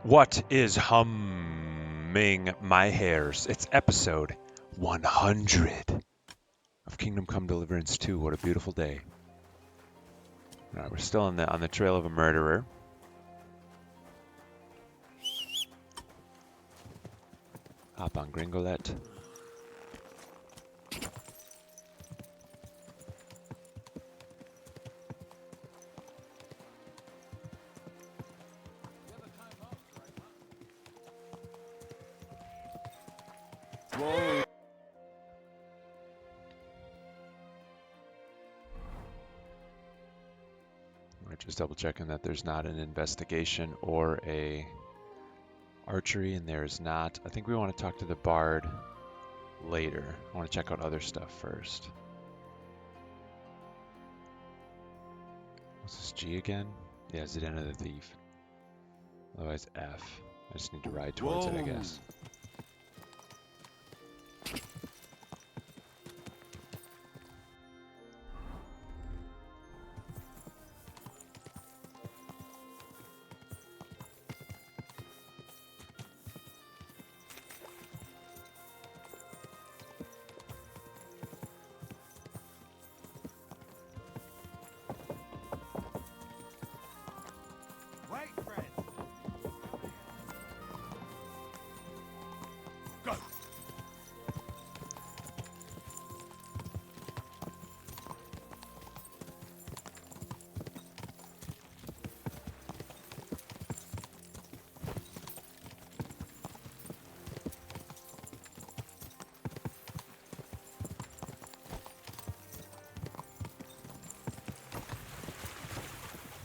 What is humming my hairs? It's episode 100 of Kingdom Come Deliverance 2. What a beautiful day. All right, we're still on the trail of a murderer. Hop on Gringolet. Whoa. We're just double checking that there's not an investigation or a archery, and there's not. I think we want to talk to the bard later. I want to check out other stuff first. What's this G again? Yeah, Zidane the Thief. Otherwise F. I just need to ride towards it, I guess.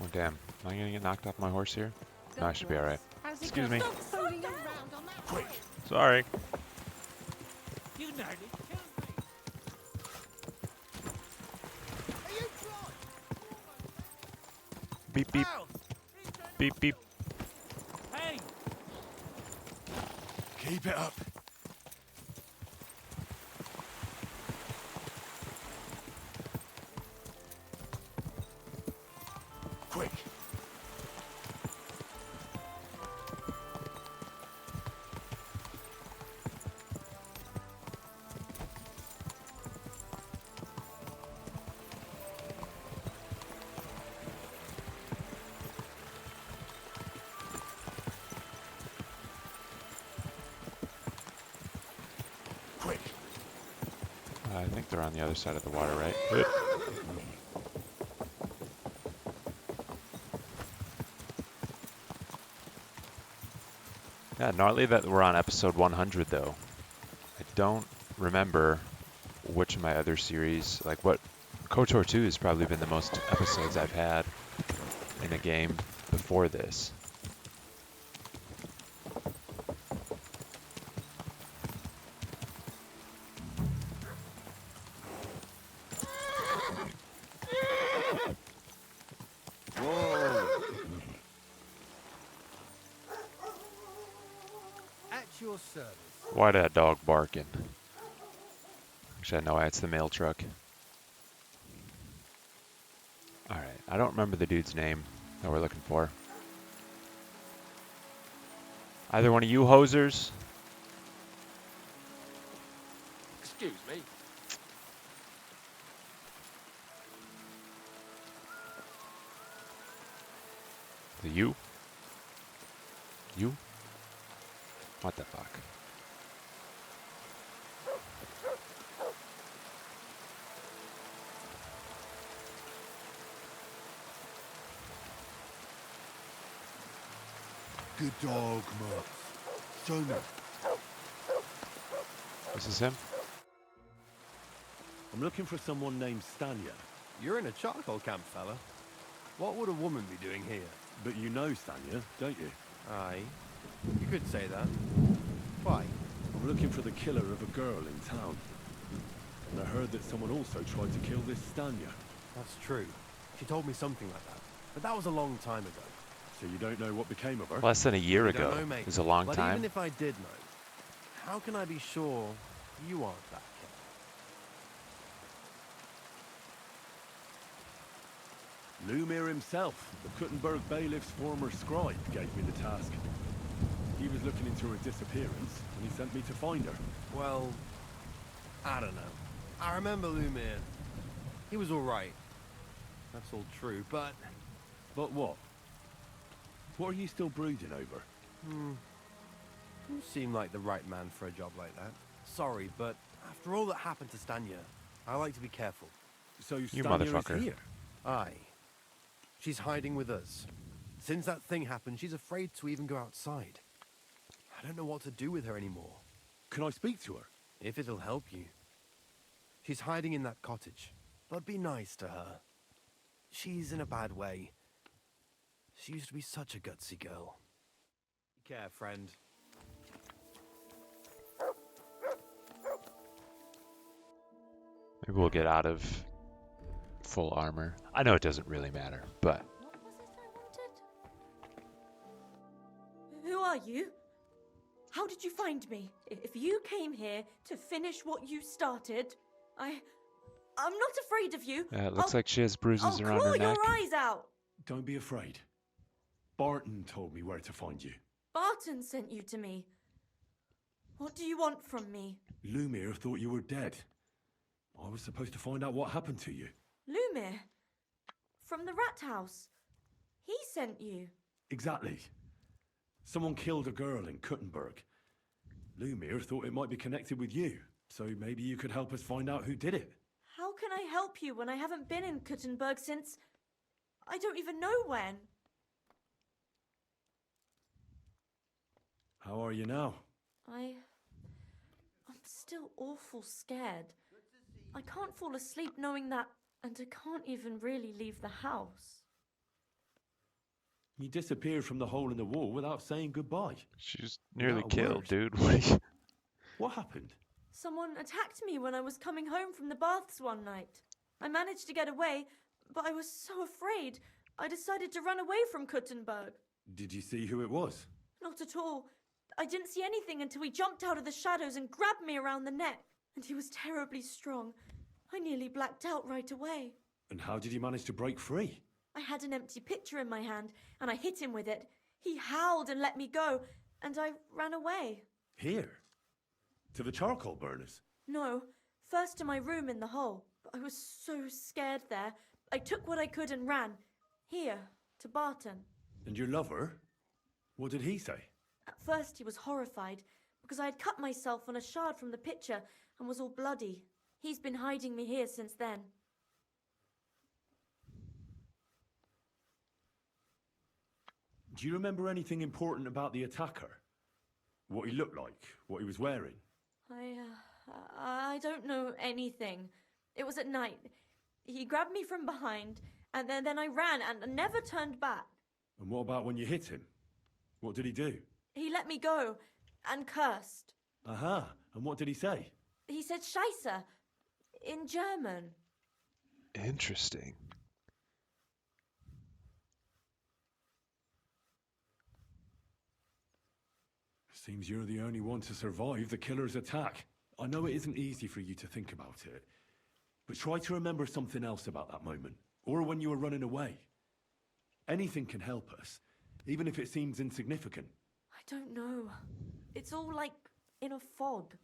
Oh damn, am I gonna get knocked off my horse here? No, I should be alright. Excuse me. Quick. Sorry. You nearly killed me. Are you blind? Beep beep. Ow. Beep beep. Hey. Keep it up. Quick. Quick. I think they're on the other side of the water, right? Yeah, gnarly that we're on episode 100 though. I don't remember which of my other series, like what KOTOR 2 has probably been the most episodes I've had in a game before this. Whoa. At your service. Why that dog barking? Actually, no, it's the mail truck. Alright, I don't remember the dude's name that we're looking for. Either one of you hosers? Excuse me. The you? You? What the fuck? Good dog, Max. Show me. This is him? I'm looking for someone named Stanya. You're in a charcoal camp, fella. What would a woman be doing here? But you know Stanya, don't you? Aye. You could say that. Why? I'm looking for the killer of a girl in town. And I heard that someone also tried to kill this Stanya. That's true. She told me something like that. But that was a long time ago. So you don't know what became of her? Less than a year I ago. don't know, mate. It was a long But time. even if I did know, how can I be sure you aren't that killer? Lumir himself, the Kuttenberg bailiff's former scribe, gave me the task. was looking into her disappearance, and he sent me to find her. Well, I don't know. I remember Lumir. He was alright. That's all true, but... But what? What are you still brooding over? You seem like the right man for a job like that. Sorry, but after all that happened to Stanya, I like to be careful. So You Stanya motherfucker. is here? Aye. She's hiding with us. Since that thing happened, she's afraid to even go outside. I don't know what to do with her anymore. Can I speak to her? If it'll help you. She's hiding in that cottage, but be nice to her. She's in a bad way. She used to be such a gutsy girl. Take care, friend. Maybe we'll get out of full armor. I know it doesn't really matter, but What was it I wanted? Who are you? How did you find me? If you came here to finish what you started, I'm not afraid of you. it looks I'll- like she has bruises I'll around claw her neck. your eyes out. Don't be afraid. Barton told me where to find you. Barton sent you to me. What do you want from me? Lumir thought you were dead. I was supposed to find out what happened to you. Lumir? From the rat house. He sent you. Exactly. Someone killed a girl in Kuttenberg. Lumir thought it might be connected with you, so maybe you could help us find out who did it. How can I help you when I haven't been in Kuttenberg since... I don't even know when. How are you now? I'm still awful scared. I can't fall asleep knowing that, and I can't even really leave the house. You disappeared from the hole in the wall without saying goodbye. She's nearly Without a killed, word. dude. What are you... What happened? Someone attacked me when I was coming home from the baths one night. I managed to get away, but I was so afraid. I decided to run away from Kuttenberg. Did you see who it was? Not at all. I didn't see anything until he jumped out of the shadows and grabbed me around the neck. And he was terribly strong. I nearly blacked out right away. And how did you manage to break free? I had an empty pitcher in my hand, and I hit him with it. He howled and let me go, and I ran away. Here? To the charcoal burners? No, first to my room in the hole. But I was so scared there. I took what I could and ran. Here, to Barton. And your lover? What did he say? At first he was horrified, because I had cut myself on a shard from the pitcher and was all bloody. He's been hiding me here since then. Do you remember anything important about the attacker? What he looked like? What he was wearing? I don't know anything. It was at night. He grabbed me from behind, and then I ran and never turned back. And what about when you hit him? What did he do? He let me go and cursed. Aha, and what did he say? He said Scheisse in German. Interesting. Seems you're the only one to survive the killer's attack. I know it isn't easy for you to think about it, but try to remember something else about that moment, or when you were running away. Anything can help us, even if it seems insignificant. I don't know. It's all like in a fog.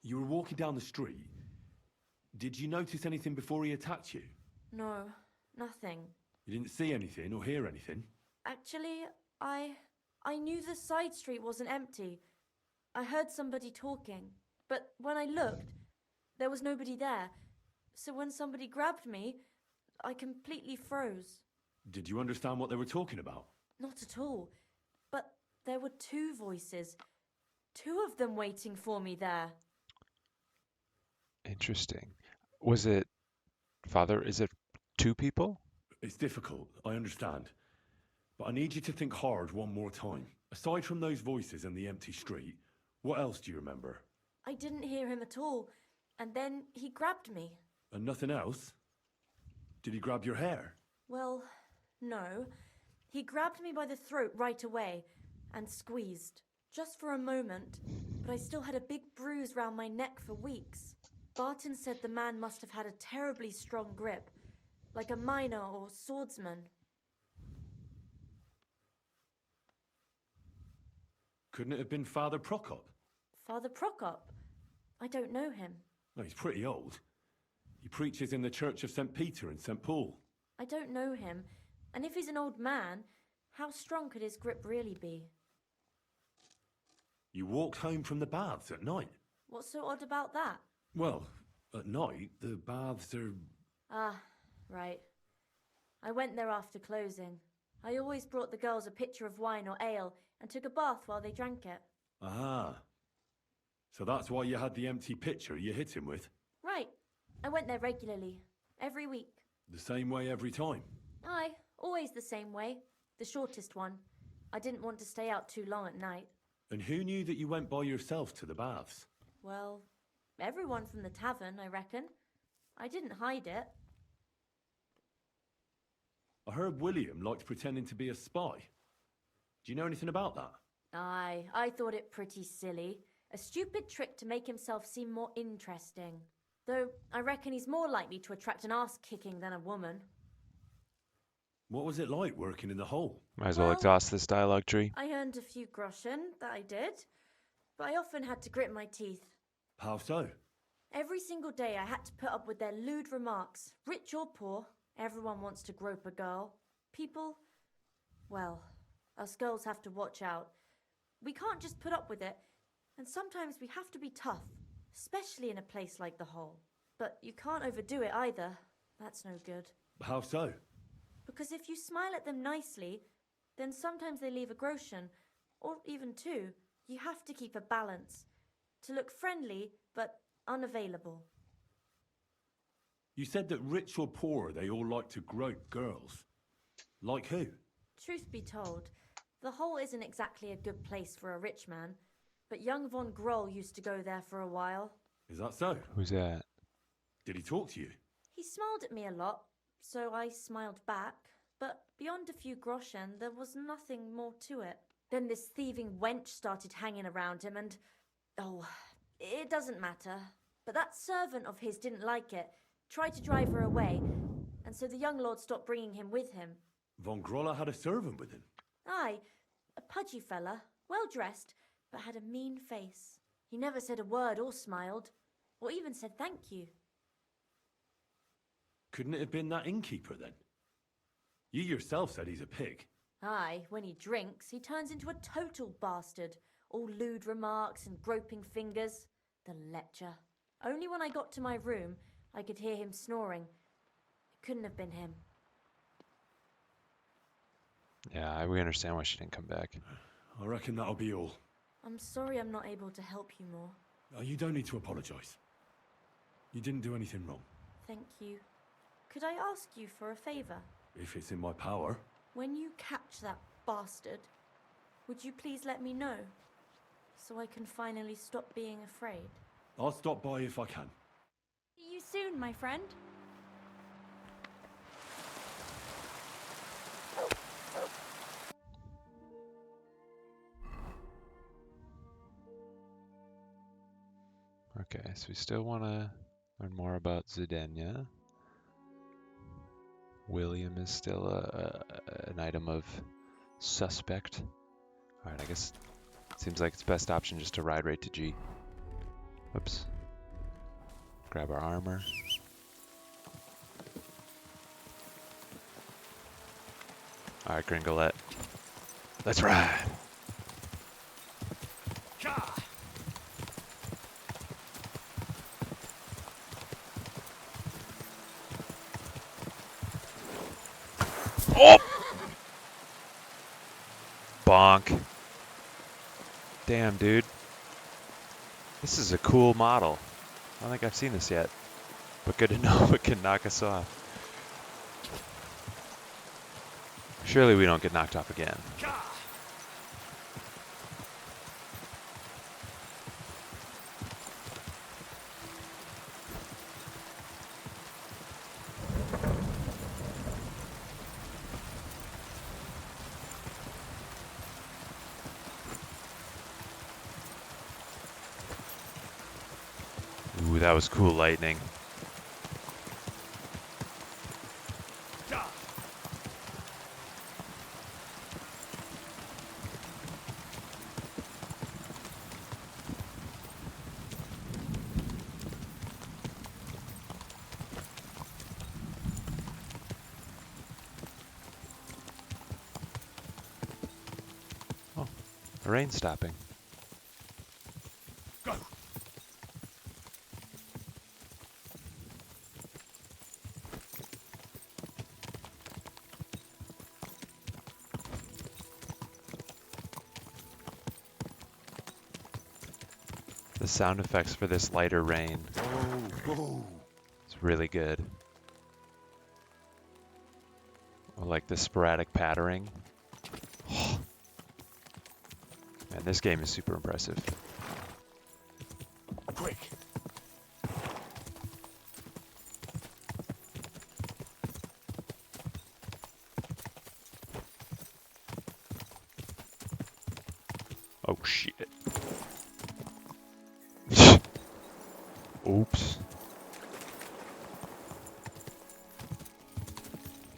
You were walking down the street. Did you notice anything before he attacked you? No, nothing. You didn't see anything or hear anything? Actually, I knew the side street wasn't empty. I heard somebody talking, but when I looked, there was nobody there. So when somebody grabbed me, I completely froze. Did you understand what they were talking about? Not at all. But there were two voices. Two of them waiting for me there. Interesting. Was it... Father, is it two people? It's difficult, I understand. But I need you to think hard one more time. Aside from those voices and the empty street, what else do you remember? I didn't hear him at all. And then he grabbed me. And nothing else? Did he grab your hair? Well, no. He grabbed me by the throat right away and squeezed. Just for a moment, but I still had a big bruise round my neck for weeks. Barton said the man must have had a terribly strong grip, like a miner or swordsman. Couldn't it have been Father Prokop? Father Prokop? I don't know him. No, he's pretty old. He preaches in the Church of St. Peter and St. Paul. I don't know him. And if he's an old man, how strong could his grip really be? You walked home from the baths at night. What's so odd about that? Well, at night, the baths are... Ah, right. I went there after closing. I always brought the girls a pitcher of wine or ale and took a bath while they drank it. Ah. So that's why you had the empty pitcher you hit him with? Right. I went there regularly. Every week. The same way every time? Aye, always the same way. The shortest one. I didn't want to stay out too long at night. And who knew that you went by yourself to the baths? Well, everyone from the tavern, I reckon. I didn't hide it. I heard William liked pretending to be a spy. Do you know anything about that? Aye, I thought it pretty silly. A stupid trick to make himself seem more interesting. Though, I reckon he's more likely to attract an ass-kicking than a woman. What was it like working in the hole? Might as well Well- exhaust this dialogue tree. I earned a few groschen, that I did. But I often had to grit my teeth. How so? Every single day I had to put up with their lewd remarks. Rich or poor, everyone wants to grope a girl. People, well, us girls have to watch out. We can't just put up with it, and sometimes we have to be tough, especially in a place like the Hole. But you can't overdo it either. That's no good. How so? Because if you smile at them nicely, then sometimes they leave a groschen, or even two. You have to keep a balance. To look friendly, but unavailable. You said that rich or poor, they all like to grope girls. Like who? Truth be told, the Hole isn't exactly a good place for a rich man, but young von Groll used to go there for a while. Is that so? Who's that? Did he talk to you? He smiled at me a lot, so I smiled back, but beyond a few groschen, there was nothing more to it. Then this thieving wench started hanging around him and... oh, it doesn't matter. But that servant of his didn't like it, tried to drive her away, and so the young lord stopped bringing him with him. Von Groller had a servant with him. Aye, a pudgy fella, well dressed, but had a mean face. He never said a word or smiled, or even said thank you. Couldn't it have been that innkeeper then? You yourself said he's a pig. Aye, when he drinks, he turns into a total bastard. All lewd remarks and groping fingers. The lecher. Only when I got to my room, I could hear him snoring. It couldn't have been him. Yeah, we understand why she didn't come back. I reckon that'll be all. I'm sorry I'm not able to help you more. You don't need to apologise. You didn't do anything wrong. Thank you. Could I ask you for a favour? If it's in my power. When you catch that bastard, would you please let me know? So I can finally stop being afraid. I'll stop by if I can. See you soon, my friend. Okay, so we still want to learn more about Zidania. William is still an item of suspect. Alright, I guess it seems like it's best option just to ride right to G. Whoops. Grab our armor. Alright, Gringolette. Let's ride! Oh! Bonk. Damn, dude. This is a cool model. I don't think I've seen this yet. But good to know it can knock us off. Surely we don't get knocked off again. Ooh, that was cool lightning. The rain's stopping. Go! The sound effects for this lighter rain Oh, is really good. I like the sporadic pattering. Man, this game is super impressive. Quick! Oh shit. Oops.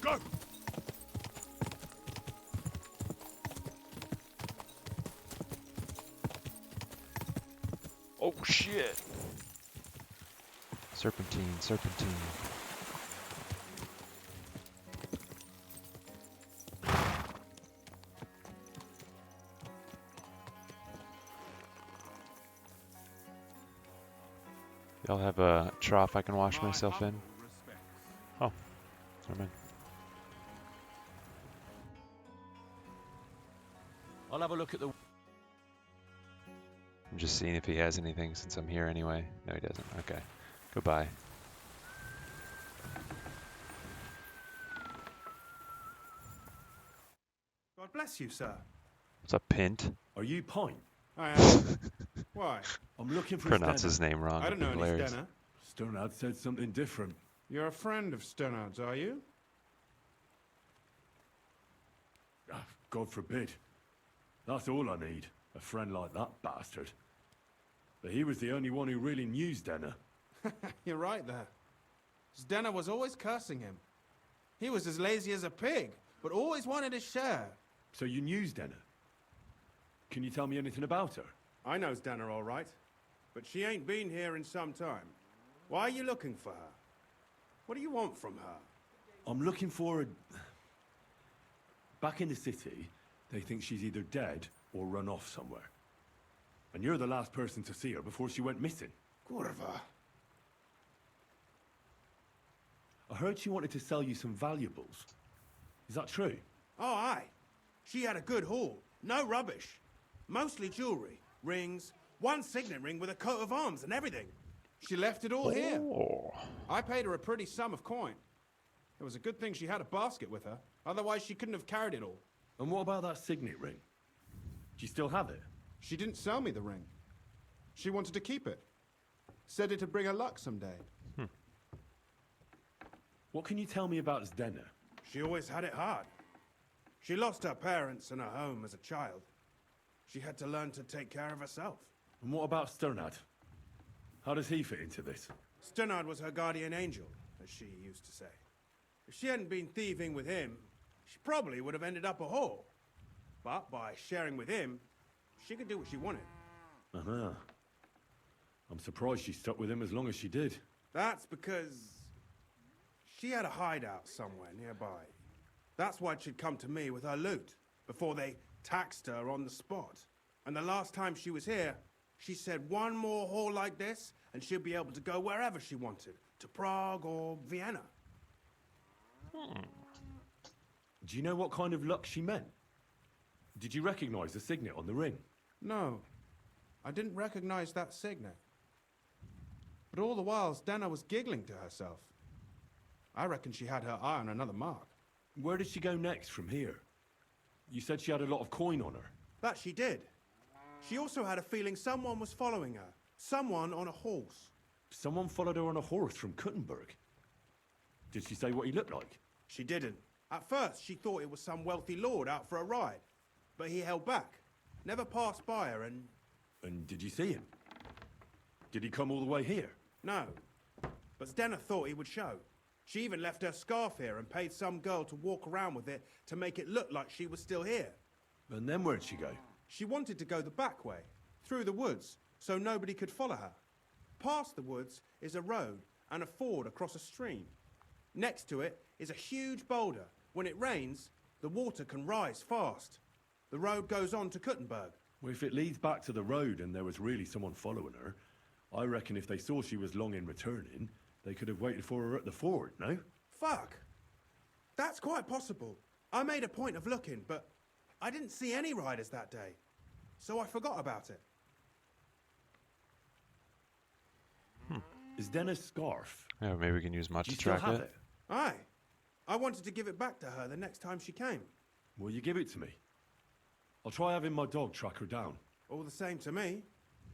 Go! Oh shit. Serpentine, serpentine. Y'all have a trough I can wash myself in? Oh, never mind. I'll have a look at the... I'm just seeing if he has anything since I'm here anyway. No, he doesn't. Okay. Goodbye. God bless you, sir. What's up, Pint? Are you Pine? I am. Why? I'm looking for Pronounce Stenner. his name wrong. I don't know It'd be any hilarious. Stenner. Sternad said something different. You're a friend of Sternard's, are you? Ah, God forbid. That's all I need. A friend like that bastard. But he was the only one who really knew Stenner. You're right there. Stenner was always cursing him. He was as lazy as a pig, but always wanted his share. So you knew Stenner? Can you tell me anything about her? I know Stenner all right, but she ain't been here in some time. Why are you looking for her? What do you want from her? I'm looking for a... Back in the city, they think she's either dead or run off somewhere. And you're the last person to see her before she went missing. Kurva. I heard she wanted to sell you some valuables. Is that true? Oh, aye. She had a good haul. No rubbish. Mostly jewelry, rings, one signet ring with a coat of arms and everything. She left it all here. Oh. I paid her a pretty sum of coin. It was a good thing she had a basket with her. Otherwise, she couldn't have carried it all. And what about that signet ring? Do you still have it? She didn't sell me the ring. She wanted to keep it. Said it'd bring her luck someday. What can you tell me about Zdenna? She always had it hard. She lost her parents and her home as a child. She had to learn to take care of herself. And what about Sternad? How does he fit into this? Sternard was her guardian angel, as she used to say. If she hadn't been thieving with him, she probably would have ended up a whore. But by sharing with him, she could do what she wanted. Uh-huh. I'm surprised she stuck with him as long as she did. That's because she had a hideout somewhere nearby. That's why she'd come to me with her loot, before they taxed her on the spot. And the last time she was here, she said one more haul like this, and she'd be able to go wherever she wanted, to Prague or Vienna. Do you know what kind of luck she meant? Did you recognize the signet on the ring? No, I didn't recognize that signet. But all the while, Stana was giggling to herself. I reckon she had her eye on another mark. Where did she go next from here? You said she had a lot of coin on her. That she did. She also had a feeling someone was following her. Someone on a horse. Someone followed her on a horse from Kuttenberg. Did she say what he looked like? She didn't. At first, she thought it was some wealthy lord out for a ride. But he held back. Never passed by her and... And did you see him? Did he come all the way here? No. But Stena thought he would show. She even left her scarf here and paid some girl to walk around with it to make it look like she was still here. And then where'd she go? She wanted to go the back way, through the woods, so nobody could follow her. Past the woods is a road and a ford across a stream. Next to it is a huge boulder. When it rains, the water can rise fast. The road goes on to Kuttenberg. Well, if it leads back to the road and there was really someone following her, I reckon if they saw she was long in returning, they could have waited for her at the ford, no? Fuck! That's quite possible. I made a point of looking, but I didn't see any riders that day. So I forgot about it. Is Denna's scarf? Yeah, maybe we can use Mutt Do you to still track have it. it? Aye. I wanted to give it back to her the next time she came. Will you give it to me? I'll try having my dog track her down. All the same to me.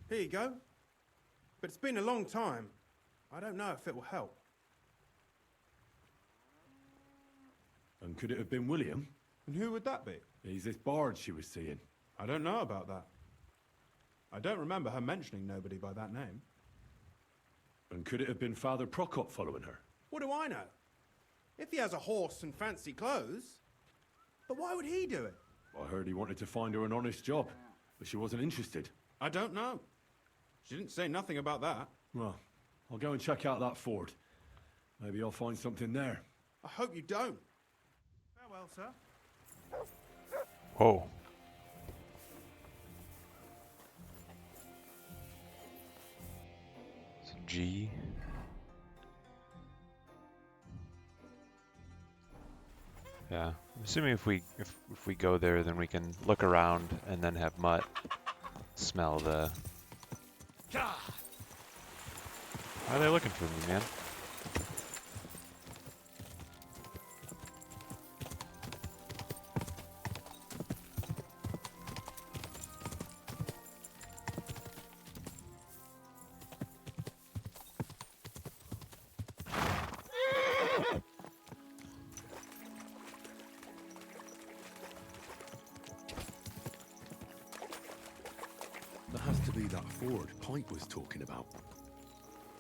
Here you go. But it's been a long time. I don't know if it will help. And could it have been William? And who would that be? He's this bard she was seeing. I don't know about that. I don't remember her mentioning nobody by that name. And could it have been Father Prokop following her? What do I know? If he has a horse and fancy clothes. But why would he do it? I heard he wanted to find her an honest job, but she wasn't interested. I don't know. She didn't say nothing about that. Well, I'll go and check out that ford. Maybe I'll find something there. I hope you don't. Farewell, sir. Whoa. So G. Yeah, I'm assuming if we go there, then we can look around and then have Mutt smell the. Why are they looking for me, man? That has to be that ford Pike was talking about.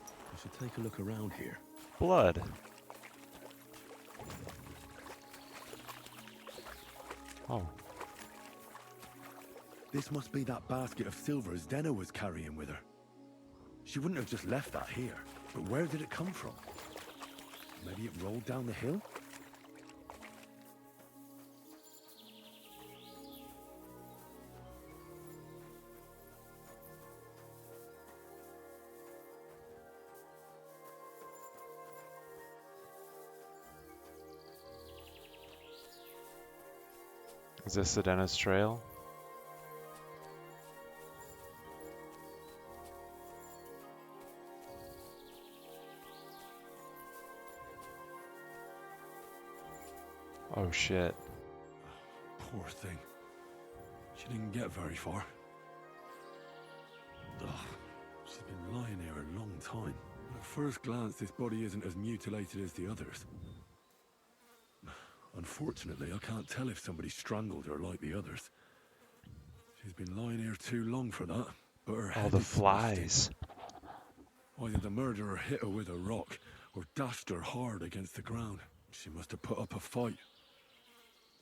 I should take a look around here. Blood. Oh. This must be that basket of silver Denna was carrying with her. She wouldn't have just left that here. But where did it come from? Maybe it rolled down the hill? Is this the Dennis Trail? Oh shit. Poor thing. She didn't get very far. Ugh. She's been lying here a long time. At first glance, this body isn't as mutilated as the others. Unfortunately, I can't tell if somebody strangled her like the others. She's been lying here too long for that, but her Oh, head the is twisted. flies. Either the murderer hit her with a rock, or dashed her hard against the ground. She must have put up a fight.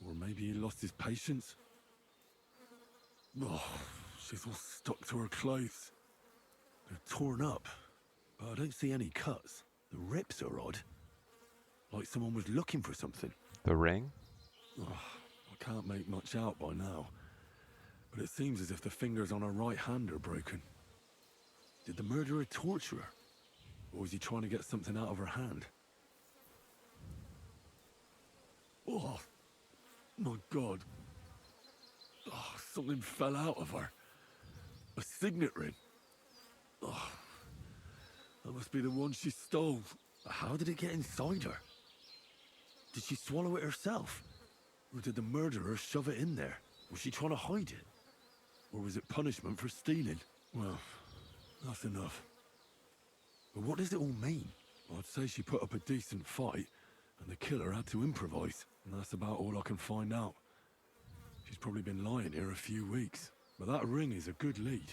Or maybe he lost his patience. Oh, she's all stuck to her clothes. They're torn up, but I don't see any cuts. The rips are odd. Like someone was looking for something. The ring? Oh, I can't make much out by now, but it seems as if the fingers on her right hand are broken. Did the murderer torture her? Or was he trying to get something out of her hand? Oh, my God. Oh, something fell out of her. A signet ring. Oh, that must be the one she stole. How did it get inside her? Did she swallow it herself? Or did the murderer shove it in there? Was she trying to hide it? Or was it punishment for stealing? Well, that's enough. But what does it all mean? I'd say she put up a decent fight, and the killer had to improvise. And that's about all I can find out. She's probably been lying here a few weeks. But that ring is a good lead.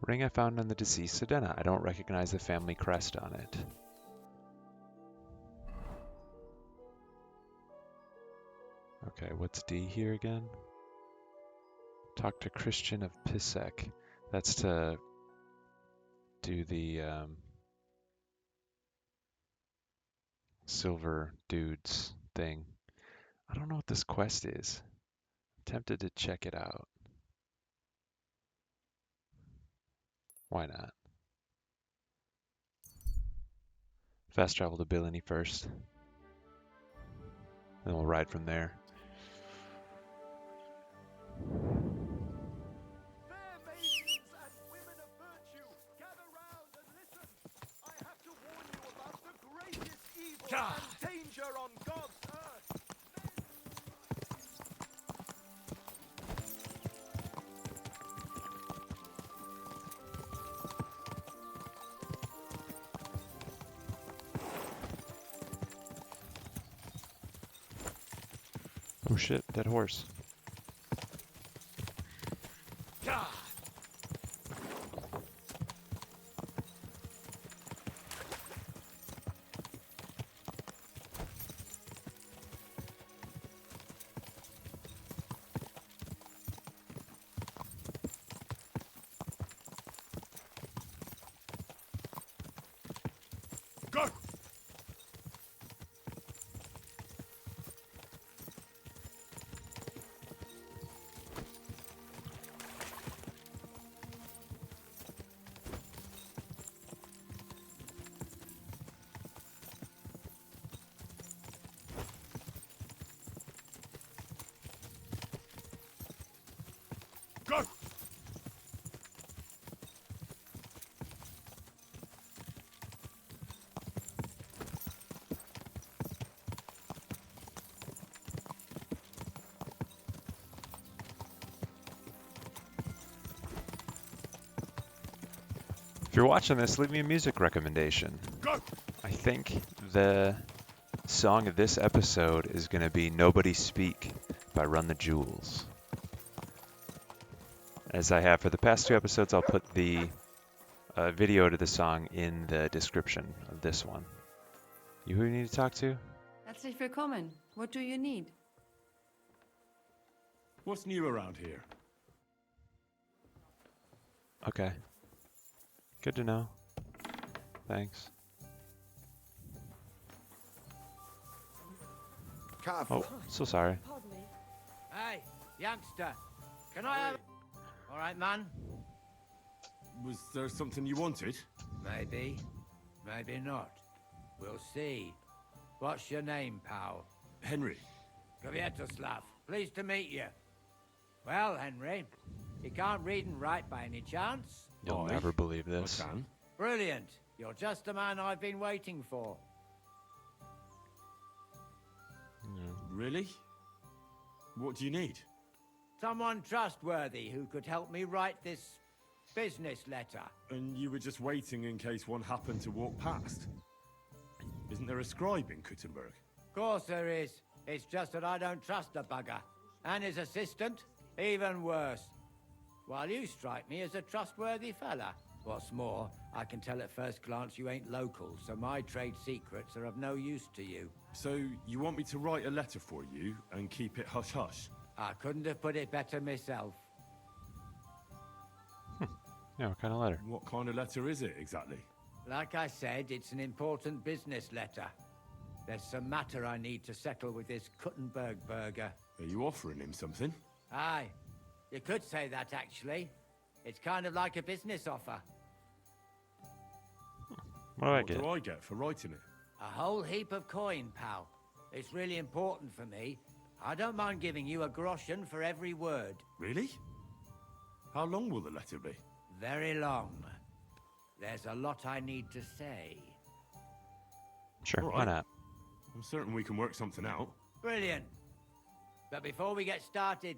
Ring I found on the deceased Sedena. I don't recognize the family crest on it. Okay, what's D here again? Talk to Christian of Pisek. That's to do the silver dudes thing. I don't know what this quest is. I'm tempted to check it out. Why not? Fast travel to Billini first. Then we'll ride from there. Fair maidens and women of virtue, gather round and listen. I have to warn you about the greatest evil and danger on God's earth. Oh shit, dead horse. Go! Go! If you're watching this, leave me a music recommendation. Go! I think the song of this episode is going to be Nobody Speak by Run the Jewels. As I have for the past 2 episodes, I'll put the video to the song in the description of this one. You who you need to talk to? Herzlich willkommen. What do you need? What's new around here? Okay. Good to know. Thanks. Oh, so sorry. Pardon me. Hey, youngster, can I have... All right, man. Was there something you wanted? Maybe, maybe not. We'll see. What's your name, pal? Henry. Kvietoslav. Pleased to meet you. Well, Henry, you can't read and write by any chance? You'll Aye. never believe this. I can. Brilliant. You're just the man I've been waiting for. Really? What do you need? Someone trustworthy who could help me write this business letter. And you were just waiting in case one happened to walk past? Isn't there a scribe in Kuttenberg? Of course there is. It's just that I don't trust the bugger. And his assistant, even worse. While you strike me as a trustworthy fella. What's more, I can tell at first glance you ain't local, so my trade secrets are of no use to you. So, you want me to write a letter for you and keep it hush-hush? I couldn't have put it better myself. Yeah, what kind of letter? What kind of letter is it, exactly? Like I said, it's an important business letter. There's some matter I need to settle with this Kuttenberg burger. Are you offering him something? Aye, you could say that actually. It's kind of like a business offer. What do I What get? do I get for writing it? A whole heap of coin, pal. It's really important for me. I don't mind giving you a groschen for every word. Really? How long will the letter be? Very long. There's a lot I need to say. Sure, All why right. not? I'm certain we can work something out. Brilliant. But before we get started,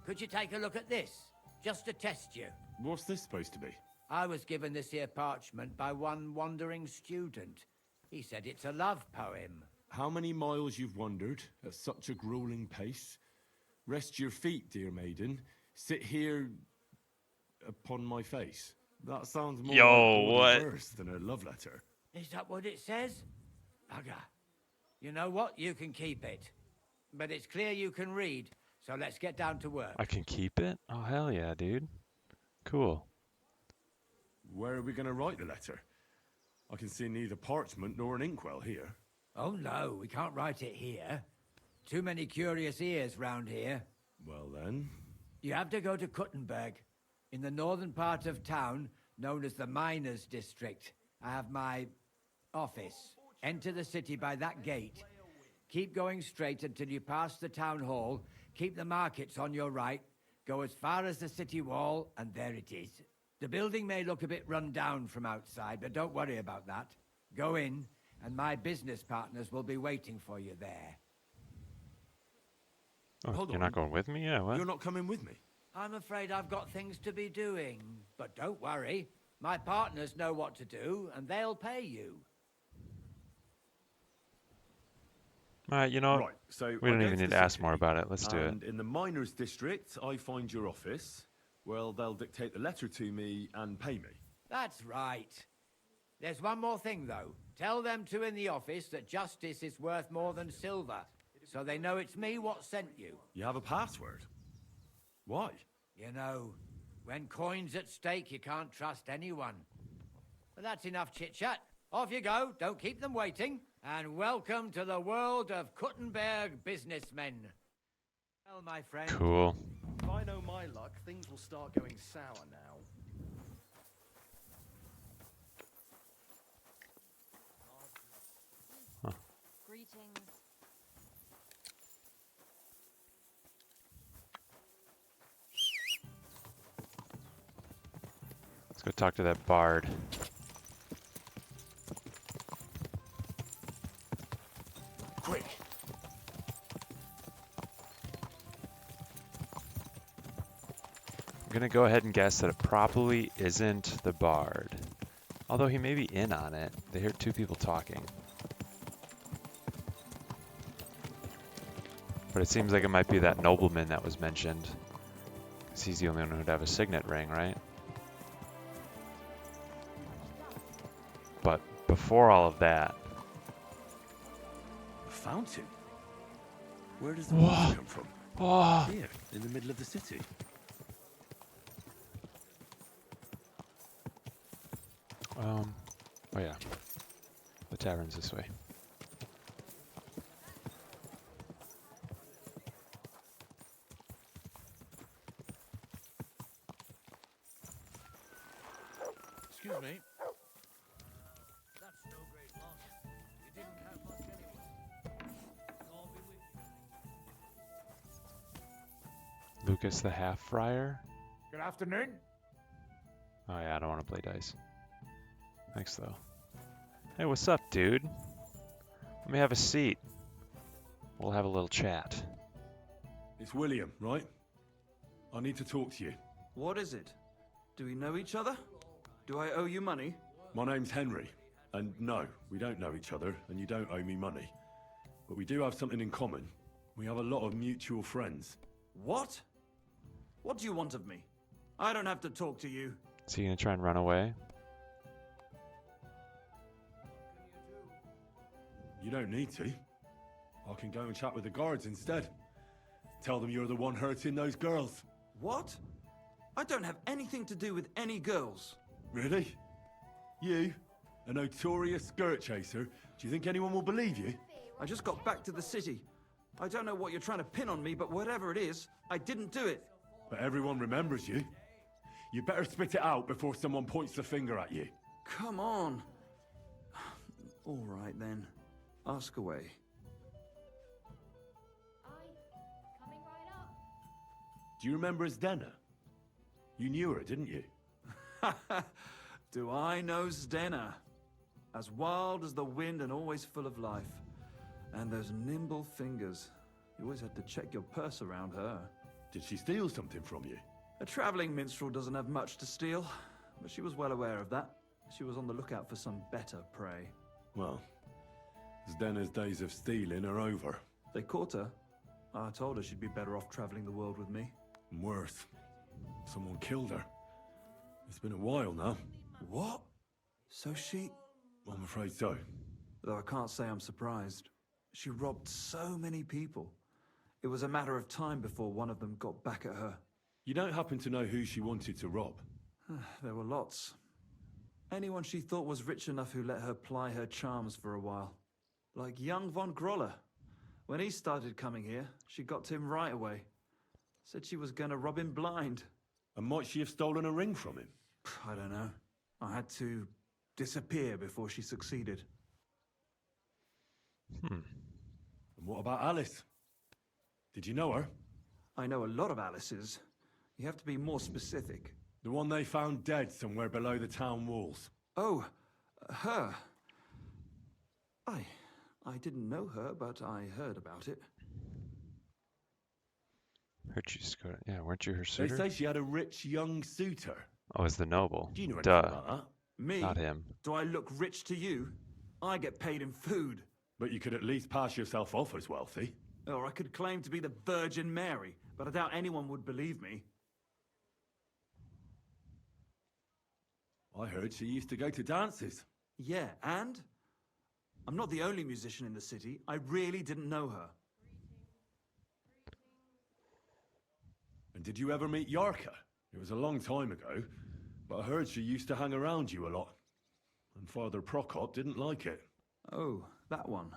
could you take a look at this? Just to test you. What's this supposed to be? I was given this here parchment by one wandering student. He said it's a love poem. How many miles you've wandered at such a grueling pace? Rest your feet, dear maiden. Sit here upon my face. That sounds more Yo, like a what? verse than a love letter. Is that what it says? Bugger. You know what? You can keep it. But it's clear you can read, so let's get down to work. I can keep it? Oh, hell yeah, dude. Cool. Where are we going to write the letter? I can see neither parchment nor an inkwell here. Oh no, we can't write it here. Too many curious ears round here. Well then. You have to go to Kuttenberg, in the northern part of town, known as the Miners' District. I have my office. Enter the city by that gate. Keep going straight until you pass the town hall. Keep the markets on your right. Go as far as the city wall, and there it is. The building may look a bit run down from outside, but don't worry about that. Go in, and my business partners will be waiting for you there. Oh, Hold you're on. not going with me? Yeah, what? You're not coming with me? I'm afraid I've got things to be doing. But don't worry. My partners know what to do, and they'll pay you. All right, you know what? Right, so We I don't go even to need the to ask city, more about it. Let's do it. And in the miners' district, I find your office. Well, they'll dictate the letter to me and pay me. That's right. There's one more thing, though. Tell them two in the office that justice is worth more than silver, so they know it's me what sent you. You have a password? Why? You know, when coin's at stake, you can't trust anyone. But that's enough chit-chat. Off you go, don't keep them waiting. And welcome to the world of Kuttenberg businessmen. Well, my friend. Cool. If I know my luck, things will start going sour now. Greetings. Let's go talk to that bard. Quick! I'm gonna go ahead and guess that it probably isn't the bard. Although he may be in on it. They hear two people talking. But it seems like it might be that nobleman that was mentioned. Because he's the only one who'd have a signet ring, right? But before all of that... A fountain? Where does the water come from? Oh, Here, in the middle of the city. oh yeah. The tavern's this way. Excuse me. That's no great loss. You didn't have much anyway. I'll be with you. Lucas the Half-Friar? Good afternoon. Oh yeah, I don't want to play dice. Thanks though. Hey, what's up, dude? Let me have a seat. We'll have a little chat. It's William, right? I need to talk to you. What is it? Do we know each other? Do I owe you money? My name's Henry. And no, we don't know each other, and you don't owe me money. But we do have something in common. We have a lot of mutual friends. What? What do you want of me? I don't have to talk to you. Is he gonna try and run away? You don't need to. I can go and chat with the guards instead. Tell them you're the one hurting those girls. What? I don't have anything to do with any girls. Really? You? A notorious skirt chaser? Do you think anyone will believe you? I just got back to the city. I don't know what you're trying to pin on me, but whatever it is, I didn't do it. But everyone remembers you. You better spit it out before someone points the finger at you. Come on. All right then. Ask away. Coming right up. Do you remember Zdena? You knew her, didn't you? Do I know Zdena? As wild as the wind and always full of life. And those nimble fingers. You always had to check your purse around her. Did she steal something from you? A traveling minstrel doesn't have much to steal, but she was well aware of that. She was on the lookout for some better prey. Well, Zdena's days of stealing are over. They caught her. I told her she'd be better off traveling the world with me. And worse, someone killed her. It's been a while now. What? So she... I'm afraid so. Though I can't say I'm surprised. She robbed so many people. It was a matter of time before one of them got back at her. You don't happen to know who she wanted to rob? There were lots. Anyone she thought was rich enough who let her ply her charms for a while. Like young von Groller. When he started coming here, she got to him right away. Said she was gonna rob him blind. And might she have stolen a ring from him? I don't know. I had to disappear before she succeeded. And what about Alice? Did you know her? I know a lot of Alice's. You have to be more specific. The one they found dead somewhere below the town walls. Oh, her. I didn't know her, but I heard about it. Heard you scored. Yeah, weren't you her They suitor? say she had a rich young suitor. Oh, as the noble. Do you know anything Duh. about that? Me? Not him. Do I look rich to you? I get paid in food. But you could at least pass yourself off as wealthy. Or I could claim to be the Virgin Mary, but I doubt anyone would believe me. I heard she used to go to dances. Yeah, and? I'm not the only musician in the city. I really didn't know her. And did you ever meet Yarka? It was a long time ago, but I heard she used to hang around you a lot. And Father Prokop didn't like it. Oh, that one.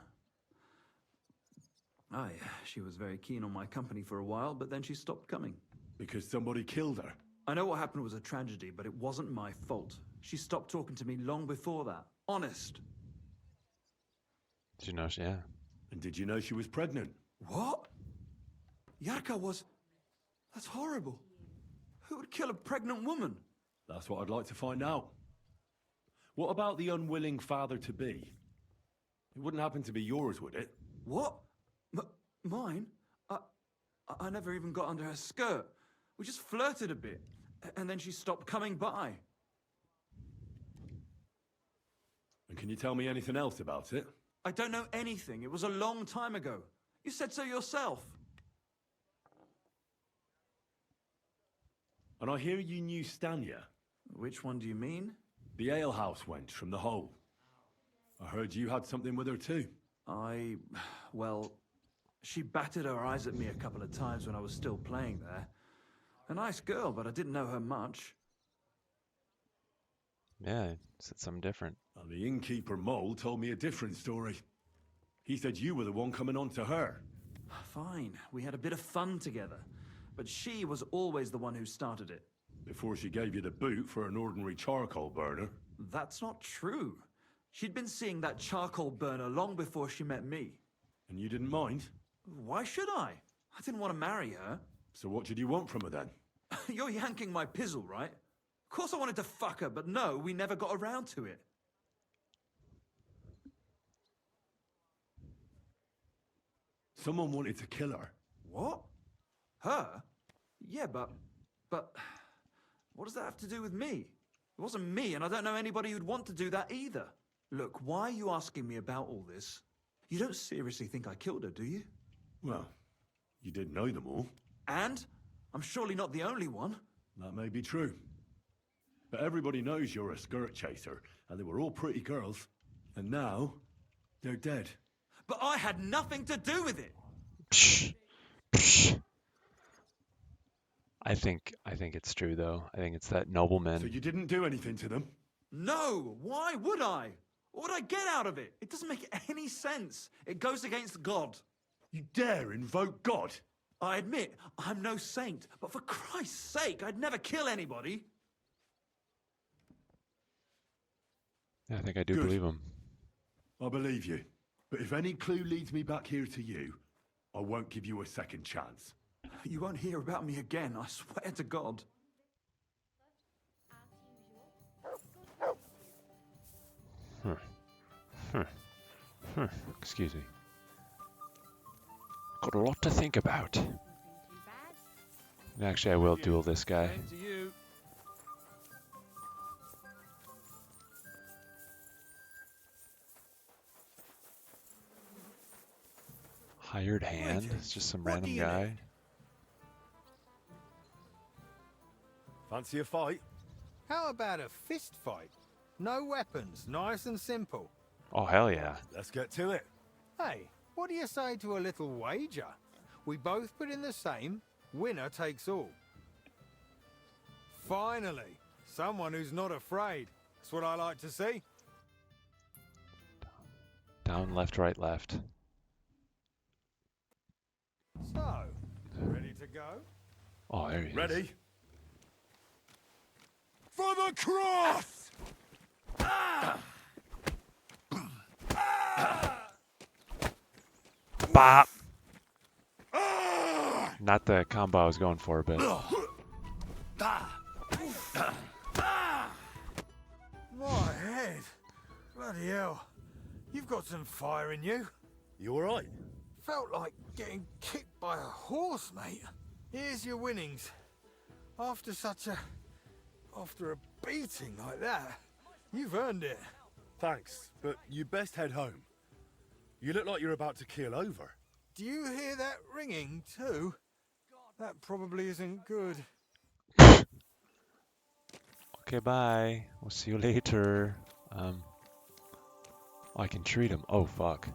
Aye, she was very keen on my company for a while, but then she stopped coming. Because somebody killed her. I know what happened was a tragedy, but it wasn't my fault. She stopped talking to me long before that. Honest. Did you know? Yeah. And did you know she was pregnant? What? Yarka was... That's horrible. Who would kill a pregnant woman? That's what I'd like to find out. What about the unwilling father-to-be? It wouldn't happen to be yours, would it? What? Mine? I never even got under her skirt. We just flirted a bit, and then she stopped coming by. And can you tell me anything else about it? I don't know anything. It was a long time ago. You said so yourself. And I hear you knew Stanya. Which one do you mean? The alehouse wench from the hole. I heard you had something with her too. Well, she batted her eyes at me a couple of times when I was still playing there. A nice girl, but I didn't know her much. Yeah, said something different. And the innkeeper Mole told me a different story. He said you were the one coming on to her. Fine, we had a bit of fun together. But she was always the one who started it. Before she gave you the boot for an ordinary charcoal burner. That's not true. She'd been seeing that charcoal burner long before she met me. And you didn't mind? Why should I? I didn't want to marry her. So what did you want from her then? You're yanking my pizzle, right? Of course I wanted to fuck her, but no, we never got around to it. Someone wanted to kill her. What? Her? Yeah, but... What does that have to do with me? It wasn't me, and I don't know anybody who'd want to do that either. Look, why are you asking me about all this? You don't seriously think I killed her, do you? Well, you did know them all. And? I'm surely not the only one. That may be true. But everybody knows you're a skirt chaser, and they were all pretty girls. And now, they're dead. But I had nothing to do with it! Psh, psh. I think it's true though. I think it's that nobleman. So you didn't do anything to them? No! Why would I? What would I get out of it? It doesn't make any sense. It goes against God. You dare invoke God? I admit, I'm no saint, but for Christ's sake, I'd never kill anybody. Yeah, I think I do Good. believe him. I believe you. But if any clue leads me back here to you, I won't give you a second chance. You won't hear about me again, I swear to God. Excuse me. Got a lot to think about. Actually, I will duel this guy. Same to you. Hired hand? It's just some what random do you guy. need? Fancy a fight? How about a fist fight? No weapons, nice and simple. Oh, hell yeah. Let's get to it. Hey, what do you say to a little wager? We both put in the same, winner takes all. Finally, someone who's not afraid. That's what I like to see. Down, left, right, left. So, ready to go? Oh, there he is. Ready? For the cross! Bop! Not the combo I was going for, but My head. Bloody hell. You've got some fire in you. You alright? Felt like getting kicked by a horse, mate. Here's your winnings. After a beating like that, you've earned it. Thanks, but you best head home. You look like you're about to keel over. Do you hear that ringing, too? That probably isn't good. okay, bye. We'll see you later. I can treat him. Oh, fuck.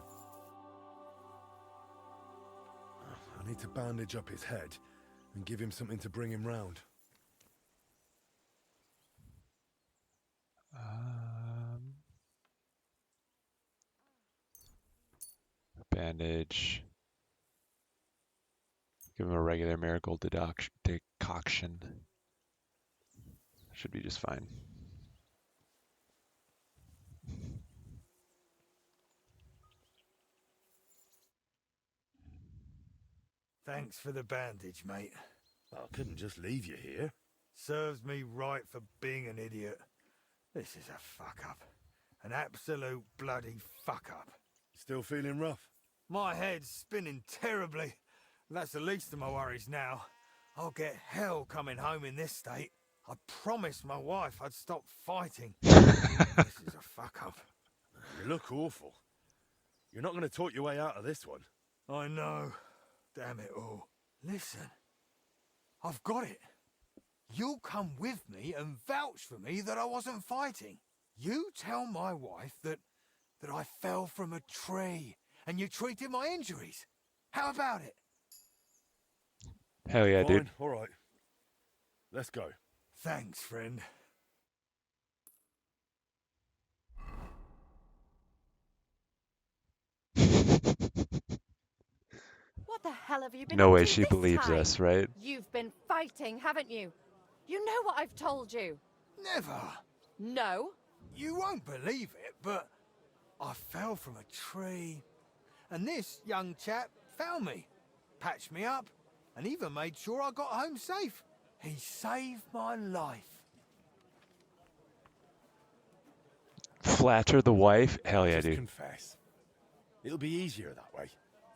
I need to bandage up his head and give him something to bring him round. Bandage. Give him a regular miracle decoction. Should be just fine. Thanks for the bandage, mate. I couldn't just leave you here. Serves me right for being an idiot. This is a fuck-up. An absolute bloody fuck-up. Still feeling rough? My head's spinning terribly. That's the least of my worries now. I'll get hell coming home in this state. I promised my wife I'd stop fighting. This is a fuck-up. You look awful. You're not going to talk your way out of this one. I know. Damn it all. Listen. I've got it. You'll come with me and vouch for me that I wasn't fighting. You tell my wife that I fell from a tree and you treated my injuries. How about it? Hell yeah, Fine, dude. all right. Let's go. Thanks, friend. What the hell have you been No up way to she this believes time? us, right? You've been fighting, haven't you? You know what I've told you. Never. No? You won't believe it, but I fell from a tree. And this young chap found me, patched me up, and even made sure I got home safe. He saved my life. Flatter the wife? Hell yeah, Just dude. confess. It'll be easier that way.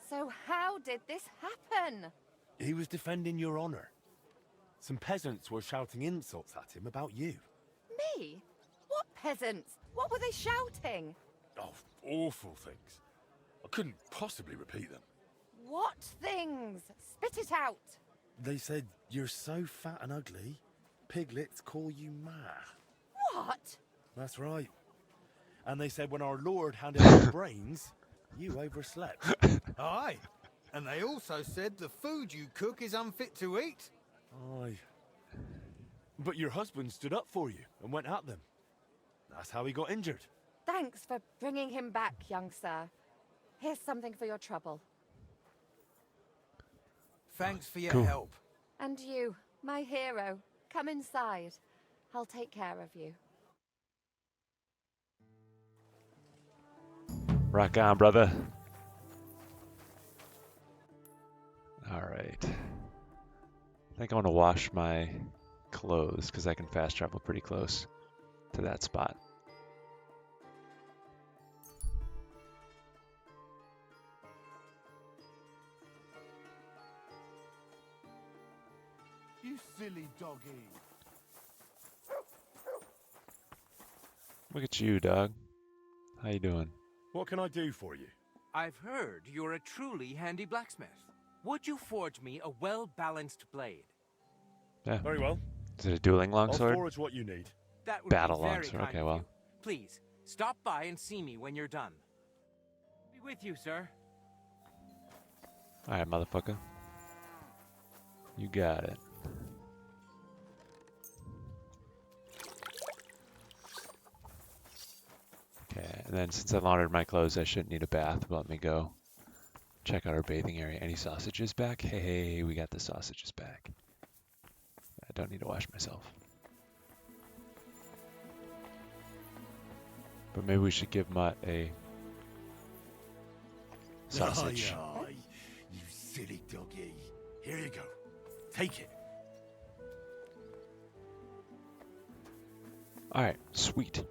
So how did this happen? He was defending your honor. Some peasants were shouting insults at him about you. Me? What peasants? What were they shouting? Oh, awful things. I couldn't possibly repeat them. What things? Spit it out. They said, you're so fat and ugly, piglets call you ma. What? That's right. And they said when our Lord handed out brains, you overslept. Aye. And they also said the food you cook is unfit to eat. Aye. But your husband stood up for you and went at them. That's how he got injured. Thanks for bringing him back, young sir. Here's something for your trouble. Thanks for your Cool. help. And you, my hero, come inside. I'll take care of you. Rock on, brother. Alright. I think I want to wash my clothes because I can fast travel pretty close to that spot. You silly doggy. Look at you, dog. How you doing? What can I do for you? I've heard you're a truly handy blacksmith. Would you forge me a well-balanced blade? Yeah. Very well. Is it a dueling I'll longsword? forge what you need. That would Battle be very longsword. kind Okay, of well. you. Please, stop by and see me when you're done. Be with you, sir. Alright, motherfucker. You got it. Okay. And then since I laundered my clothes, I shouldn't need a bath. But let me go check out our bathing area. Any sausages back? Hey, we got the sausages back. I don't need to wash myself. But maybe we should give Mutt a sausage. Aye, aye, you silly doggy. Here you go. Take it. All right, sweet.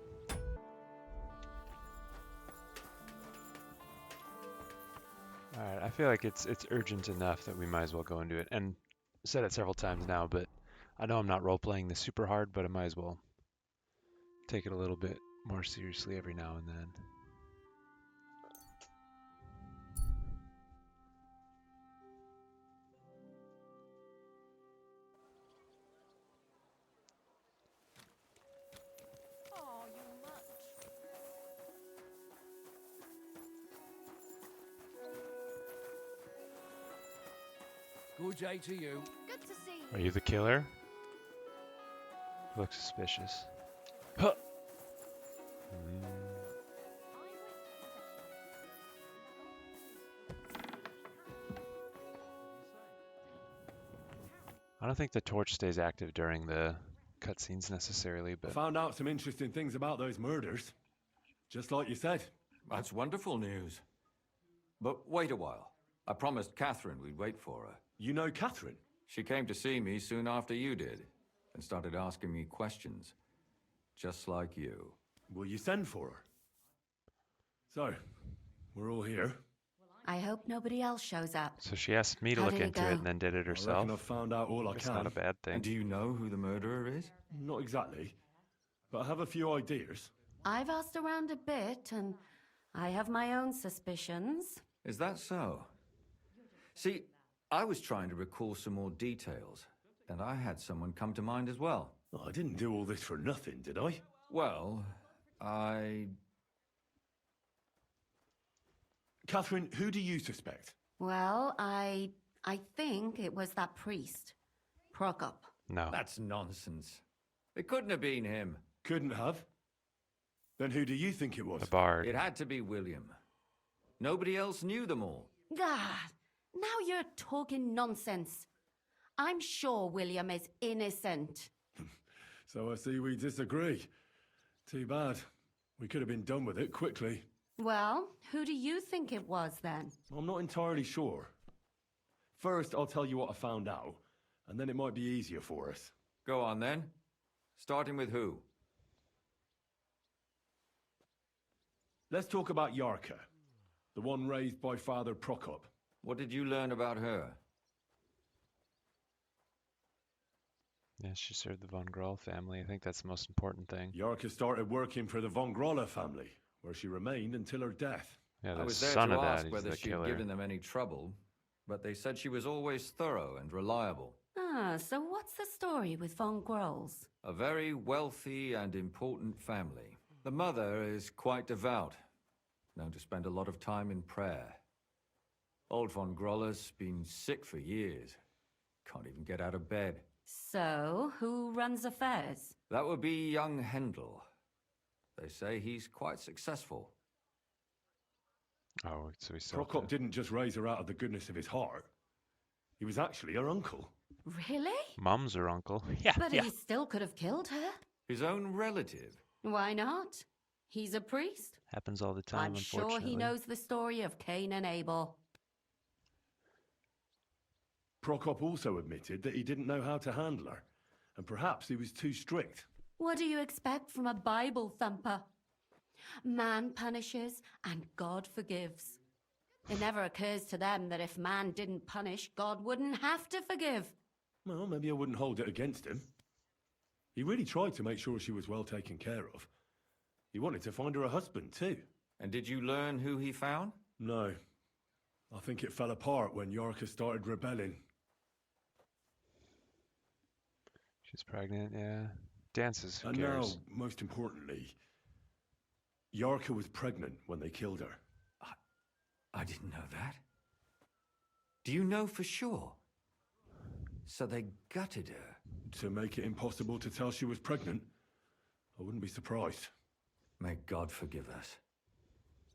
All right, I feel like it's urgent enough that we might as well go into it. And I said it several times now, but I know I'm not role playing this super hard, but I might as well take it a little bit more seriously every now and then. Oh, you mutt. Good day to you. Good to see you. Are you the killer? Looks suspicious. Huh. I don't think the torch stays active during the cutscenes necessarily, I but found out some interesting things about those murders. Just like you said. That's wonderful news. But wait a while. I promised Catherine we'd wait for her. You know Catherine? She came to see me soon after you did, and started asking me questions. Just like you. Will you send for her? So, we're all here. I hope nobody else shows up. so she asked me to How look did it into go? it and then did it I herself. reckon I've found out all I It's can. not a bad And thing. do you know who the murderer is? Not exactly, but I have a few ideas. I've asked around a bit, and I have my own suspicions. Is that so? See, I was trying to recall some more details, and I had someone come to mind as well. Oh, I didn't do all this for nothing, did I? Well, Catherine, who do you suspect? Well, I think it was that priest, Prokop. No. That's nonsense. It couldn't have been him. Couldn't have? Then who do you think it was? The bard. It had to be William. Nobody else knew them all. Ah, now you're talking nonsense. I'm sure William is innocent. So I see we disagree. Too bad. We could have been done with it quickly. Well, who do you think it was then? I'm not entirely sure. First, I'll tell you what I found out, and then it might be easier for us. Go on then. Starting with who? Let's talk about Yarka, the one raised by Father Prokop. What did you learn about her? Yeah, she served the Von Grawl family. I think that's the most important thing. Yarka started working for the Von Grolla family, where she remained until her death. Yeah, I the was there son to of that ask is whether the she'd killer. given them any trouble, but they said she was always thorough and reliable. Ah, so what's the story with Von Grolls? A very wealthy and important family. The mother is quite devout, known to spend a lot of time in prayer. Old Von Groller's been sick for years. Can't even get out of bed. So, who runs affairs? That would be young Hendel. They say he's quite successful. Oh, so he's still Prokop didn't just raise her out of the goodness of his heart. He was actually her uncle. Really? Mom's her uncle. Yeah, But yeah. he still could have killed her. His own relative. Why not? He's a priest. Happens all the time, I'm sure unfortunately. he knows the story of Cain and Abel. Prokop also admitted that he didn't know how to handle her, and perhaps he was too strict. What do you expect from a Bible thumper? Man punishes and God forgives. It never occurs to them that if man didn't punish, God wouldn't have to forgive. Well, maybe I wouldn't hold it against him. He really tried to make sure she was well taken care of. He wanted to find her a husband, too. And did you learn who he found? No. I think it fell apart when Yarka started rebelling. She's pregnant, yeah. Dances, who And cares? now, most importantly, Yarka was pregnant when they killed her. I didn't know that. Do you know for sure? So they gutted her. To make it impossible to tell she was pregnant, I wouldn't be surprised. May God forgive us.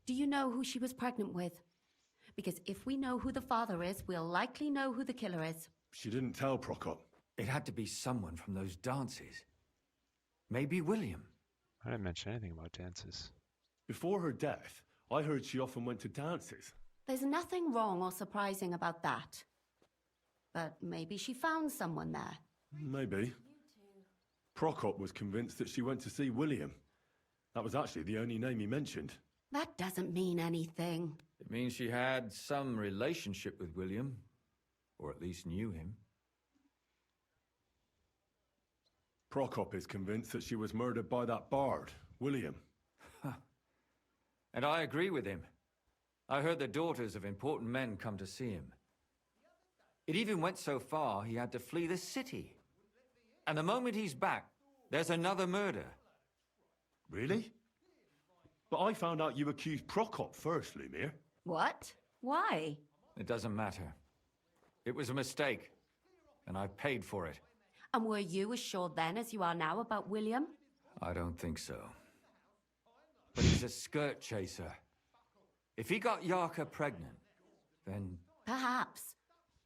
Do you know who she was pregnant with? Because if we know who the father is, we'll likely know who the killer is. She didn't tell Prokop. It had to be someone from those dances. Maybe William. I didn't mention anything about dances. Before her death, I heard she often went to dances. There's nothing wrong or surprising about that. But maybe she found someone there. Maybe. Prokop was convinced that she went to see William. That was actually the only name he mentioned. That doesn't mean anything. It means she had some relationship with William, or at least knew him. Prokop is convinced that she was murdered by that bard, William. And I agree with him. I heard the daughters of important men come to see him. It even went so far he had to flee the city. And the moment he's back, there's another murder. Really? But I found out you accused Prokop first, Lumir. What? Why? It doesn't matter. It was a mistake, and I paid for it. And were you as sure then as you are now about William? I don't think so. But he's a skirt chaser. If he got Yarka pregnant, then... Perhaps.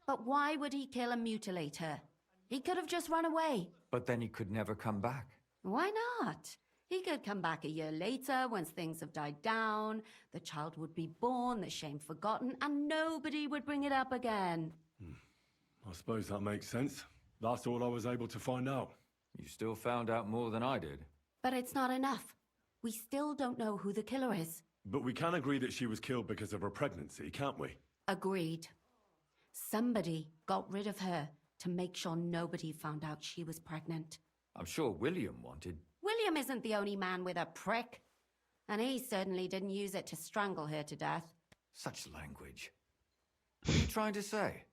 But why would he kill and mutilate her? He could have just run away. But then he could never come back. Why not? He could come back a year later, once things have died down, the child would be born, the shame forgotten, and nobody would bring it up again. I suppose that makes sense. That's all I was able to find out. You still found out more than I did. But it's not enough. We still don't know who the killer is. But we can agree that she was killed because of her pregnancy, can't we? Agreed. Somebody got rid of her to make sure nobody found out she was pregnant. I'm sure William wanted... William isn't the only man with a prick. And he certainly didn't use it to strangle her to death. Such language. What are you trying to say?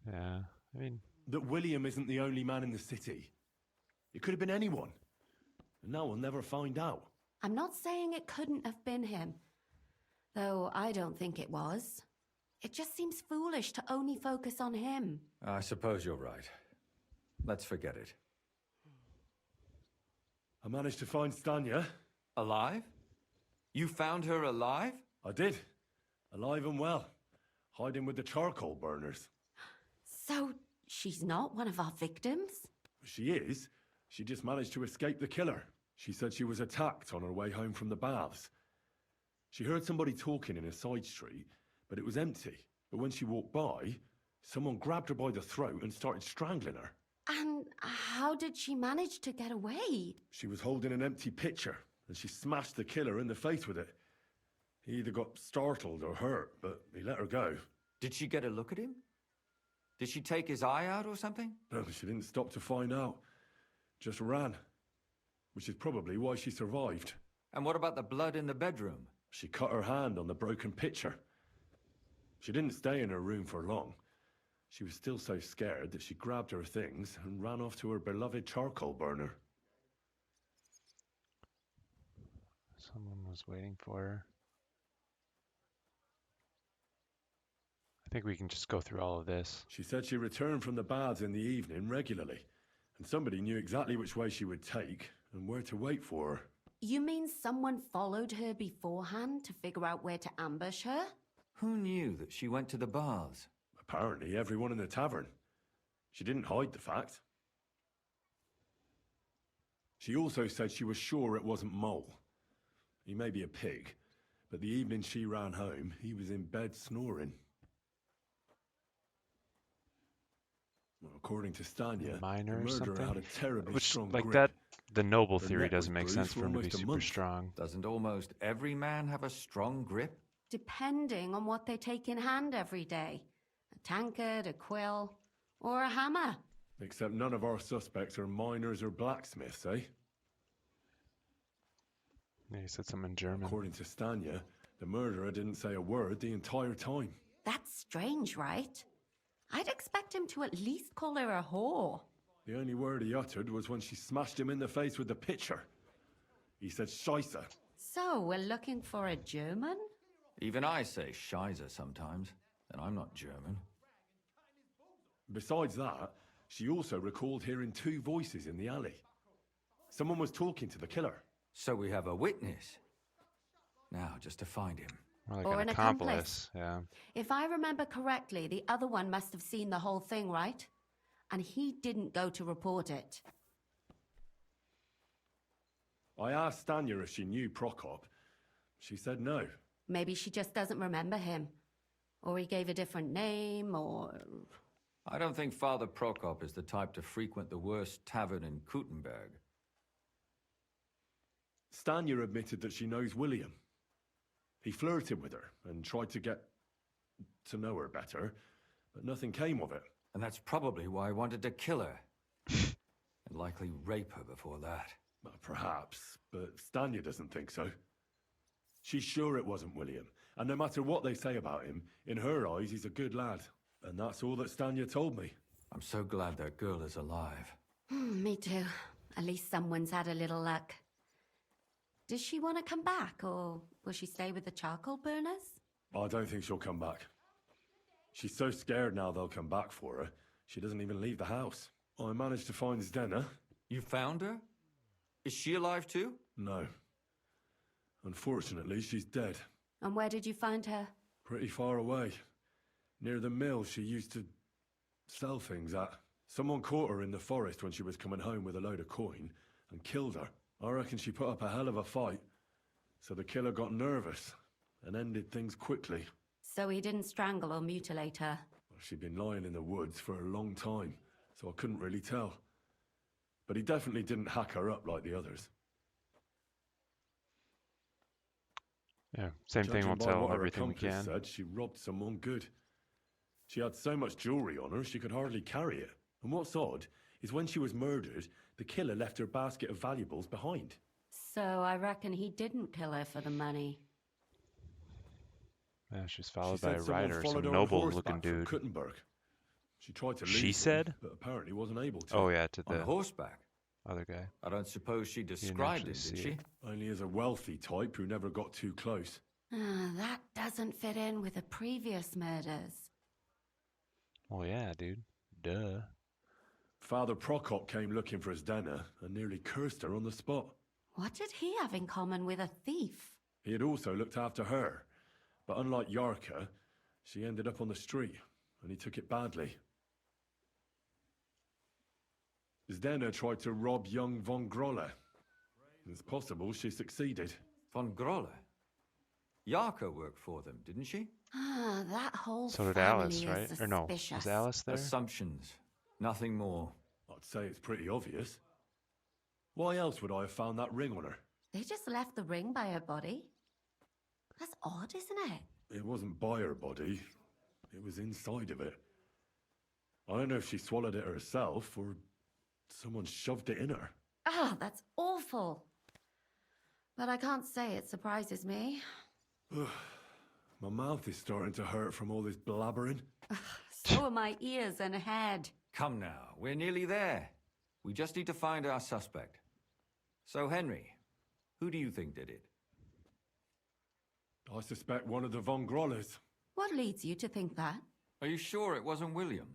Yeah, I mean... That William isn't the only man in the city. It could have been anyone. And now we'll never find out. I'm not saying it couldn't have been him. Though I don't think it was. It just seems foolish to only focus on him. I suppose you're right. Let's forget it. I managed to find Stanya. Alive? You found her alive? I did. Alive and well. Hiding with the charcoal burners. So, she's not one of our victims? She is. She just managed to escape the killer. She said she was attacked on her way home from the baths. She heard somebody talking in a side street, but it was empty. But when she walked by, someone grabbed her by the throat and started strangling her. And how did she manage to get away? She was holding an empty pitcher, and she smashed the killer in the face with it. He either got startled or hurt, but he let her go. Did she get a look at him? Did she take his eye out or something? No, she didn't stop to find out. Just ran. Which is probably why she survived. And what about the blood in the bedroom? She cut her hand on the broken pitcher. She didn't stay in her room for long. She was still so scared that she grabbed her things and ran off to her beloved charcoal burner. Someone was waiting for her. I think we can just go through all of this. She said she returned from the baths in the evening regularly, and somebody knew exactly which way she would take and where to wait for her. You mean someone followed her beforehand to figure out where to ambush her? Who knew that she went to the baths? Apparently everyone in the tavern. She didn't hide the fact. She also said she was sure it wasn't Mole. He may be a pig, but the evening she ran home, he was in bed snoring. Well, according to Stanya, Minor the or murderer something? had a terribly strong Like grip. that, the noble Her theory neck doesn't was make bruised sense for for him to be almost a super month. strong. Doesn't almost every man have a strong grip? Depending on what they take in hand every day. A tankard, a quill, or a hammer. Except none of our suspects are miners or blacksmiths, eh? Yeah, he said something in German. According to Stanya, the murderer didn't say a word the entire time. That's strange, right? I'd expect him to at least call her a whore. The only word he uttered was when she smashed him in the face with the pitcher. He said Scheisse. So, we're looking for a German? Even I say Scheiße sometimes, and I'm not German. Besides that, She also recalled hearing 2 voices in the alley. Someone was talking to the killer. So we have a witness. Now, just to find him. More like Or an an accomplice. Yeah. If I remember correctly, the other one must have seen the whole thing, right? And he didn't go to report it. I asked Stanya if she knew Prokop. She said no. Maybe she just doesn't remember him. Or he gave a different name, or... I don't think Father Prokop is the type to frequent the worst tavern in Kuttenberg. Stanya admitted that she knows William. He flirted with her and tried to get to know her better, but nothing came of it. And that's probably why I wanted to kill her. And likely rape her before that. Well, perhaps, but Stanya doesn't think so. She's sure it wasn't William, and no matter what they say about him, in her eyes he's a good lad. And that's all that Stanya told me. I'm so glad that girl is alive. Me too. At least someone's had a little luck. Does she want to come back, or will she stay with the charcoal burners? I don't think she'll come back. She's so scared now they'll come back for her, she doesn't even leave the house. I managed to find Zdena. You found her? Is she alive too? No. Unfortunately, she's dead. And where did you find her? Pretty far away. Near the mill she used to sell things at. Someone caught her in the forest when she was coming home with a load of coin and killed her. I reckon she put up a hell of a fight. So the killer got nervous and ended things quickly. So he didn't strangle or mutilate her? She'd been lying in the woods for a long time, so I couldn't really tell. But he definitely didn't hack her up like the others. Yeah, same thing. We'll Judging by tell what her everything we accomplice can. said, she robbed someone good. She had so much jewelry on her, she could hardly carry it. And what's odd is when she was murdered, the killer left her basket of valuables behind. So I reckon he didn't kill her for the money. Yeah, she's followed She by said a someone rider, followed some her on noble-looking horseback from dude. Kuttenberg. She tried to leave She him, said? but apparently wasn't able to. Oh yeah, to On the horseback? other guy. I don't suppose she didn't described actually it, see did she? it. Only as a wealthy type who never got too close. That doesn't fit in with the previous murders. Well, yeah, dude. Duh. Father Prokop came looking for Zdena and nearly cursed her on the spot. What did he have in common with a thief? He had also looked after her, but unlike Yarka, she ended up on the street, and he took it badly. Zdena tried to rob young von Grolle. It's possible she succeeded. Von Grolle? Yarka worked for them, didn't she? That whole So did family Alice, is right? suspicious. Or no, was Alice there? Assumptions. Nothing more. I'd say it's pretty obvious. Why else would I have found that ring on her? They just left the ring by her body? That's odd, isn't it? It wasn't by her body. It was inside of it. I don't know if she swallowed it herself or someone shoved it in her. Ah, that's awful. But I can't say it surprises me. My mouth is starting to hurt from all this blabbering. So are my ears and head. Come now, we're nearly there. We just need to find our suspect. So, Henry, who do you think did it? I suspect one of the von Grolles. What leads you to think that? Are you sure it wasn't William?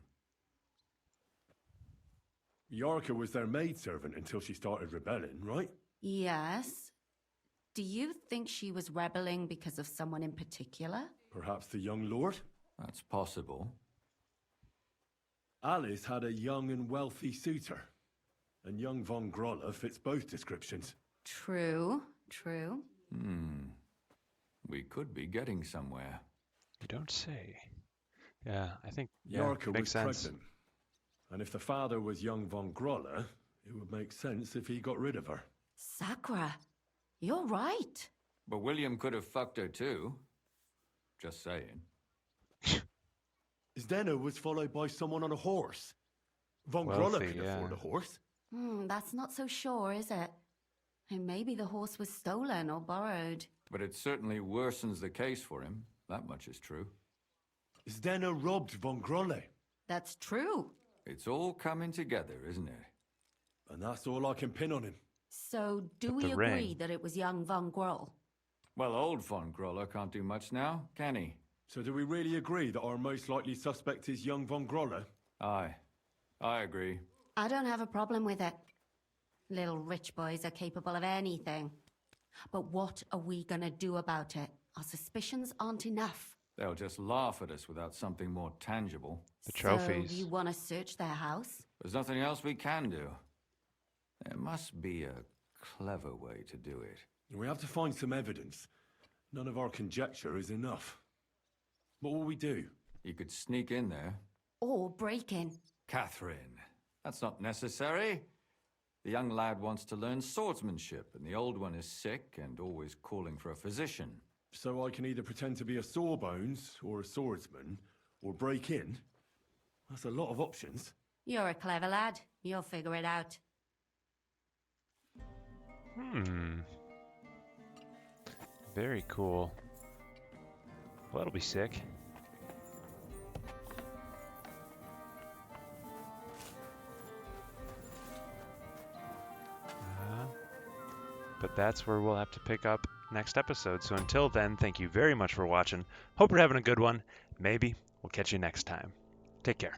Yarka was their maidservant until she started rebelling, right? Yes. Do you think she was rebelling because of someone in particular? Perhaps the young lord? That's possible. Alice had a young and wealthy suitor. And young von Grolle fits both descriptions. True, true. We could be getting somewhere. You don't say. Yeah, I think Yarka makes was sense. pregnant. And if the father was young von Grolle, it would make sense if he got rid of her. Sakura, you're right. But William could have fucked her too. Just saying. Zdena was followed by someone on a horse. Von Wealthy, Grolle could yeah. afford a horse. That's not so sure, is it? And maybe the horse was stolen or borrowed. But it certainly worsens the case for him. That much is true. Zdena robbed von Grolle. That's true. It's all coming together, isn't it? And that's all I can pin on him. So do But we the agree ring. that it was young Von Groll? Well, old von Grolle can't do much now, can he? So do we really agree that our most likely suspect is young von Grolle? Aye. I agree. I don't have a problem with it. Little rich boys are capable of anything. But what are we gonna do about it? Our suspicions aren't enough. They'll just laugh at us without something more tangible. The trophies. So you want to search their house? There's nothing else we can do. There must be a clever way to do it. We have to find some evidence. None of our conjecture is enough. What will we do? You could sneak in there. Or break in? Catherine, that's not necessary. The young lad wants to learn swordsmanship, and the old one is sick and always calling for a physician. So I can either pretend to be a sawbones or a swordsman, or break in? That's a lot of options. You're a clever lad. You'll figure it out. Very cool. Well, that'll be sick. But that's where we'll have to pick up next episode. So until then, thank you very much for watching. Hope you're having a good one. Maybe we'll catch you next time. Take care.